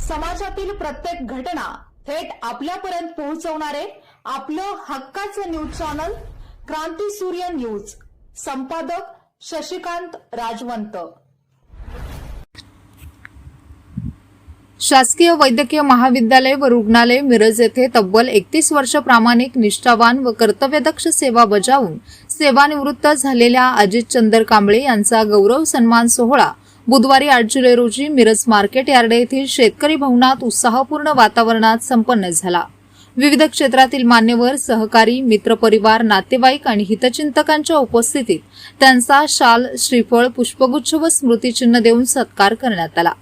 समाजातील प्रत्येक घटना थेट आपल्यापर्यंत पोहोचवणारे आपलं हक्काचं न्यूज चॅनल क्रांती सूर्य न्यूज. संपादक शशिकांत राजवंत. शासकीय वैद्यकीय महाविद्यालय व रुग्णालय मिरज येथे तब्बल 31 वर्ष प्रामाणिक, निष्ठावान व कर्तव्यदक्ष सेवा बजावून सेवानिवृत्त झालेल्या अजित चंदर कांबळे यांचा गौरव सन्मान सोहळा बुधवारी 8 जुलै रोजी मिरज मार्केट यार्ड येथील शेतकरी भवनात उत्साहपूर्ण वातावरणात संपन्न झाला. विविध क्षेत्रातील मान्यवर, सहकारी, मित्रपरिवार, नातेवाईक आणि हितचिंतकांच्या उपस्थितीत त्यांचा शाल, श्रीफळ, पुष्पगुच्छ व स्मृतिचिन्ह देऊन सत्कार करण्यात आला.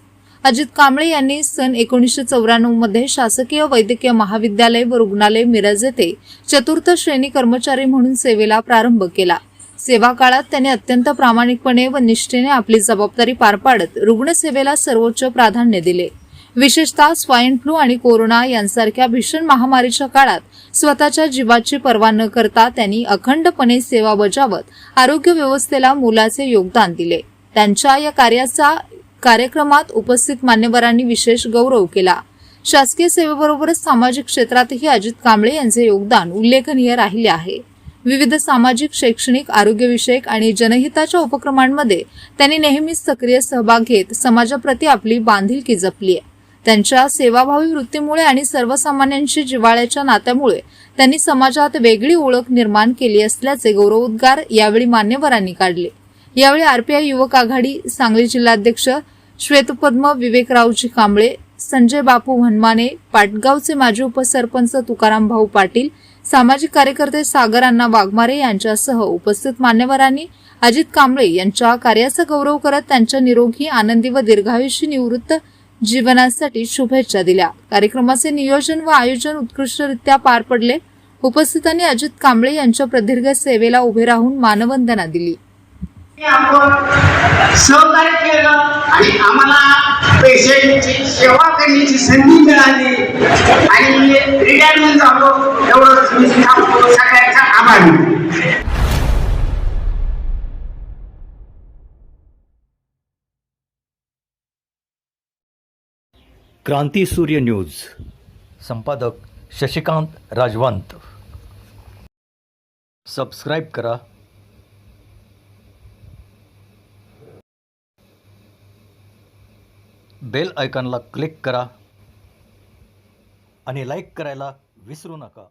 अजित कांबळे यांनी सन 1994 मध्ये शासकीय वैद्यकीय महाविद्यालय व रुग्णालय मिरज येथे चतुर्थ श्रेणी कर्मचारी म्हणून सेवेला प्रारंभ केला. सेवा काळात त्यांनी अत्यंत प्रामाणिकपणे व निष्ठेने आपली जबाबदारी पार पाडत रुग्णसेवेला सर्वोच्च प्राधान्य दिले. विशेषतः स्वाईन फ्लू आणि कोरोना यांसारख्या भीषण महामारीच्या काळात स्वतःच्या जीवाची पर्वा न करता त्यांनी अखंडपणे सेवा बजावत आरोग्य व्यवस्थेला मोलाचे योगदान दिले. त्यांच्या या कार्याचा कार्यक्रमात उपस्थित मान्यवरांनी विशेष गौरव केला. शासकीय सेवेबरोबरच सामाजिक क्षेत्रातही अजित कांबळे यांचे योगदान उल्लेखनीय राहिले आहे. विविध सामाजिक, शैक्षणिक, आरोग्यविषयक आणि जनहिताच्या उपक्रमांमध्ये त्यांनी नेहमीच सक्रिय सहभाग घेत समाजाप्रती आपली बांधिलकी जपली आहे. त्यांच्या सेवाभावी वृत्तीमुळे आणि सर्वसामान्यांशी जिव्हाळ्याच्या नात्यामुळे त्यांनी समाजात वेगळी ओळख निर्माण केली असल्याचे गौरवोद्गार यावेळी मान्यवरांनी काढले. यावेळी आरपीआय युवक आघाडी सांगली जिल्हाध्यक्ष श्वेतपद्म विवेकरावजी कांबळे, संजय बापू वनमाने, पाटगावचे माजी उपसरपंच तुकाराम भाऊ पाटील, सामाजिक कार्यकर्ते सागर अण्णा वाघमारे यांच्यासह उपस्थित मान्यवरांनी अजित कांबळे यांच्या कार्याचा गौरव करत त्यांच्या निरोगी, आनंदी व दीर्घायुषी निवृत्त जीवनासाठी शुभेच्छा दिल्या. कार्यक्रमाचे नियोजन व आयोजन उत्कृष्टरित्या पार पडले. उपस्थितांनी अजित कांबळे यांच्या प्रदीर्घ सेवेला उभे राहून मानवंदना दिली. आपण सहकार्य केलं आणि आम्हाला पेशंटची सेवा करण्याची संधी मिळाली आणि रिटायरमेंट झालो. एवढंच मी सगळ्यांचा आभारी. क्रांती सूर्य न्यूज. संपादक शशिकांत राजवंत. सबस्क्राईब करा. बेल आयकॉनला क्लिक करा आणि लाईक करायला विसरू नका.